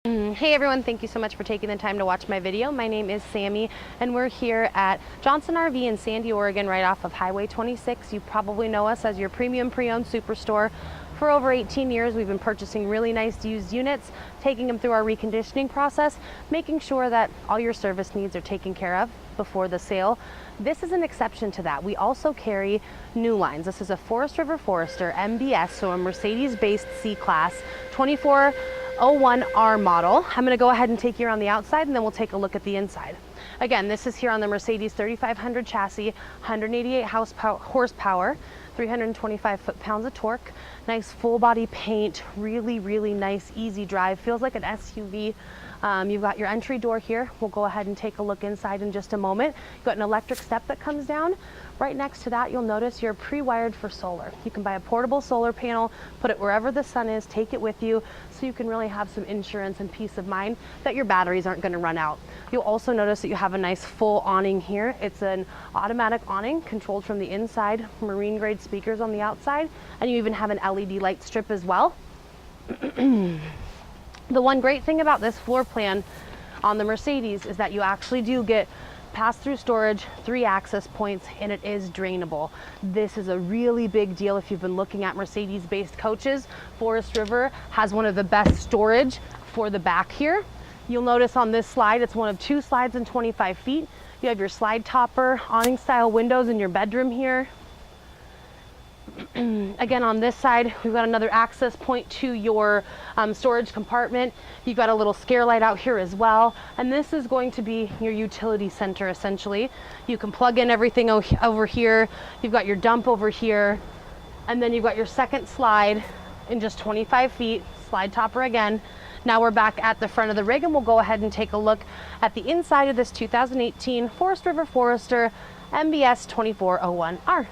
Hey everyone, thank you so much for taking the time to watch my video. My name is Sammy and we're here at Johnson RV in Sandy, Oregon, right off of Highway 26. You probably know us as your premium pre-owned superstore. For over 18 years, we've been purchasing really nice used units, taking them through our reconditioning process, making sure that all your service needs are taken care of before the sale. This is an exception to that. We also carry new lines. This is a Forest River Forester MBS, so a Mercedes-based C-Class 2401R model. I'm gonna go ahead and take you around the outside and then we'll take a look at the inside. Again, this is here on the Mercedes 3500 chassis, 188 horsepower, 325 foot-pounds of torque, nice full body paint, really nice, easy drive, feels like an SUV. You've got your entry door here. We'll go ahead and take a look inside in just a moment. You've got an electric step that comes down. Right next to that, you'll notice you're pre-wired for solar. You can buy a portable solar panel, put it wherever the sun is, take it with you, so you can really have some insurance and peace of mind that your batteries aren't going to run out. You'll also notice that you have a nice full awning here. It's an automatic awning controlled from the inside, marine grade speakers on the outside, and you even have an LED light strip as well. The one great thing about this floor plan on the Mercedes is that you actually do get pass-through storage, 3 access points, and it is drainable. This is a really big deal if you've been looking at Mercedes-based coaches. Forest River has one of the best storage for the back here. You'll notice on this slide, it's one of 2 slides in 25 feet. You have your slide topper, awning style windows in your bedroom here. Again, on this side, we've got another access point to your storage compartment. You've got a little scare light out here as well. And this is going to be your utility center, essentially. You can plug in everything over here. You've got your dump over here. And then you've got your second slide in just 25 feet, slide topper again. Now we're back at the front of the rig and we'll go ahead and take a look at the inside of this 2018 Forest River Forester MBS 2401R.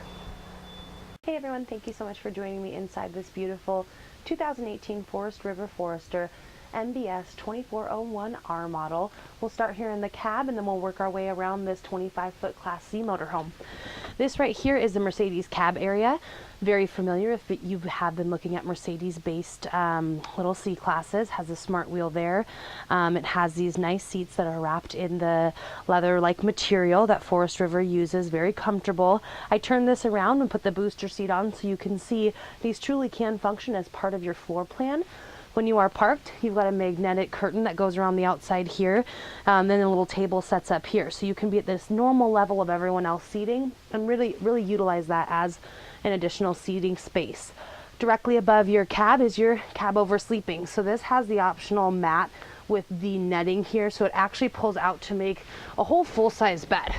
Hey everyone, thank you so much for joining me inside this beautiful 2018 Forest River Forester MBS 2401R model. We'll start here in the cab and then we'll work our way around this 25-foot Class C motorhome. This right here is the Mercedes cab area. Very familiar if you have been looking at Mercedes-based little C-Classes. Has a smart wheel there. It has these nice seats that are wrapped in the leather-like material that Forest River uses. Very comfortable. I turned this around and put the booster seat on so you can see these truly can function as part of your floor plan. When you are parked, you've got a magnetic curtain that goes around the outside here. Then a little table sets up here. So you can be at this normal level of everyone else seating and really utilize that as an additional seating space. Directly above your cab is your cab over sleeping. So this has the optional mat with the netting here. So it actually pulls out to make a whole full-size bed.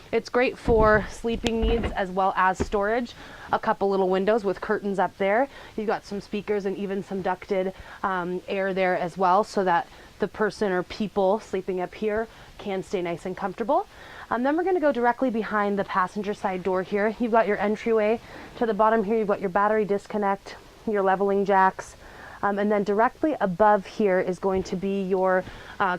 It's great for sleeping needs as well as storage. A couple little windows with curtains up there. You've got some speakers and even some ducted air there as well so that the person or people sleeping up here can stay nice and comfortable. Then we're going to go directly behind the passenger side door here. You've got your entryway. To the bottom here, you've got your battery disconnect, your leveling jacks. And then directly above here is going to be your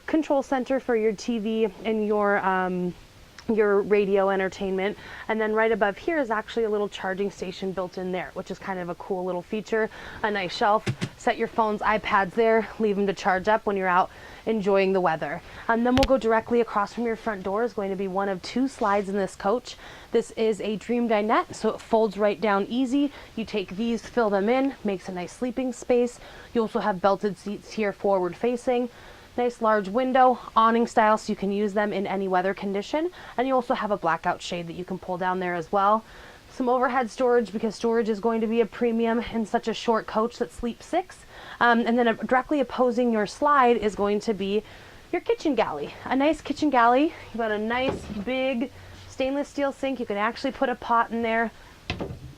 control center for your TV and your radio entertainment. And then right above here is actually a little charging station built in there, which is kind of a cool little feature. A nice shelf. Set your phones, iPads there, leave them to charge up when you're out enjoying the weather. And then we'll go directly across from your front door is going to be one of 2 slides in this coach. This is a dream dinette, so it folds right down easy. You take these, fill them in, makes a nice sleeping space. You also have belted seats here forward facing. Nice large window, awning style, so you can use them in any weather condition. And you also have a blackout shade that you can pull down there as well. Some overhead storage because storage is going to be a premium in such a short coach that sleeps 6. And then directly opposing your slide is going to be your kitchen galley. A nice kitchen galley. You've got a nice big stainless steel sink. You can actually put a pot in there.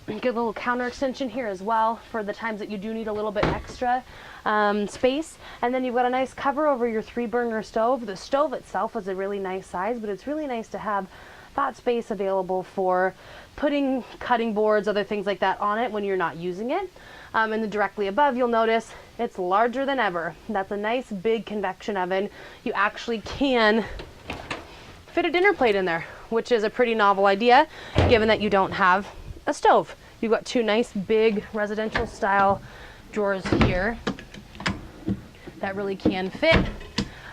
Get a little counter extension here as well for the times that you do need a little bit extra space. And then you've got a nice cover over your 3-burner stove. The stove itself is a really nice size, but it's really nice to have that space available for putting cutting boards, other things like that on it when you're not using it. And then directly above, you'll notice it's larger than ever. That's a nice big convection oven. You actually can fit a dinner plate in there, which is a pretty novel idea given that you don't have a stove. You've got 2 nice big residential style drawers here. that really can fit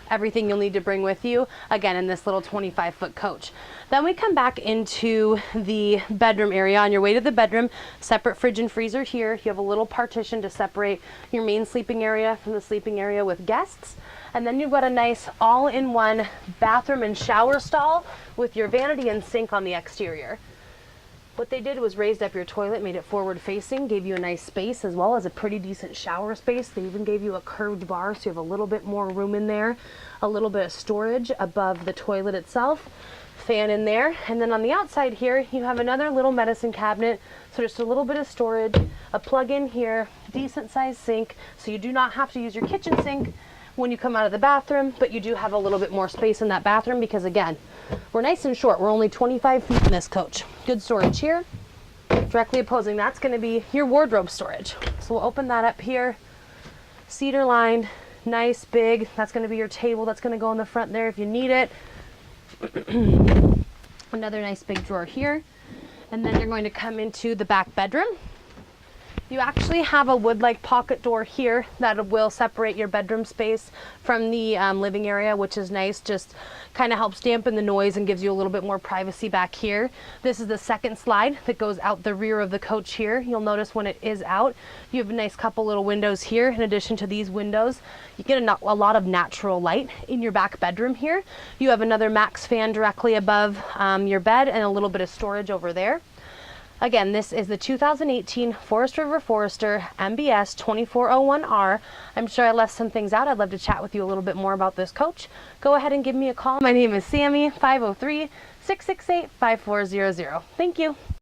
everything you'll need to bring with you, again, in this little 25-foot coach. Then we come back into the bedroom area. On your way to the bedroom, separate fridge and freezer here. You have a little partition to separate your main sleeping area from the sleeping area with guests. And then you've got a nice all-in-one bathroom and shower stall with your vanity and sink on the exterior. What they did was raised up your toilet, made it forward facing, gave you a nice space as well as a pretty decent shower space. They even gave you a curved bar so you have a little bit more room in there, a little bit of storage above the toilet itself, fan in there. And then on the outside here, you have another little medicine cabinet. So just a little bit of storage, a plug in here, decent sized sink. So you do not have to use your kitchen sink when you come out of the bathroom, but you do have a little bit more space in that bathroom because again, we're nice and short. We're only 25 feet in this coach. Good storage here. Directly opposing that's going to be your wardrobe storage. So we'll open that up here. Cedar lined, nice, big. That's going to be your table. That's going to go in the front there if you need it. Another nice big drawer here. And then you're going to come into the back bedroom. You actually have a wood-like pocket door here that will separate your bedroom space from the living area, which is nice. Just kind of helps dampen the noise and gives you a little bit more privacy back here. This is the second slide that goes out the rear of the coach here. You'll notice when it is out, you have a nice couple little windows here. In addition to these windows, you get a lot of natural light in your back bedroom here. You have another max fan directly above your bed and a little bit of storage over there. Again, this is the 2018 Forest River Forester MBS 2401R. I'm sure I left some things out. I'd love to chat with you a little bit more about this coach. Go ahead and give me a call. My name is Sammy, 503-668-5400. Thank you.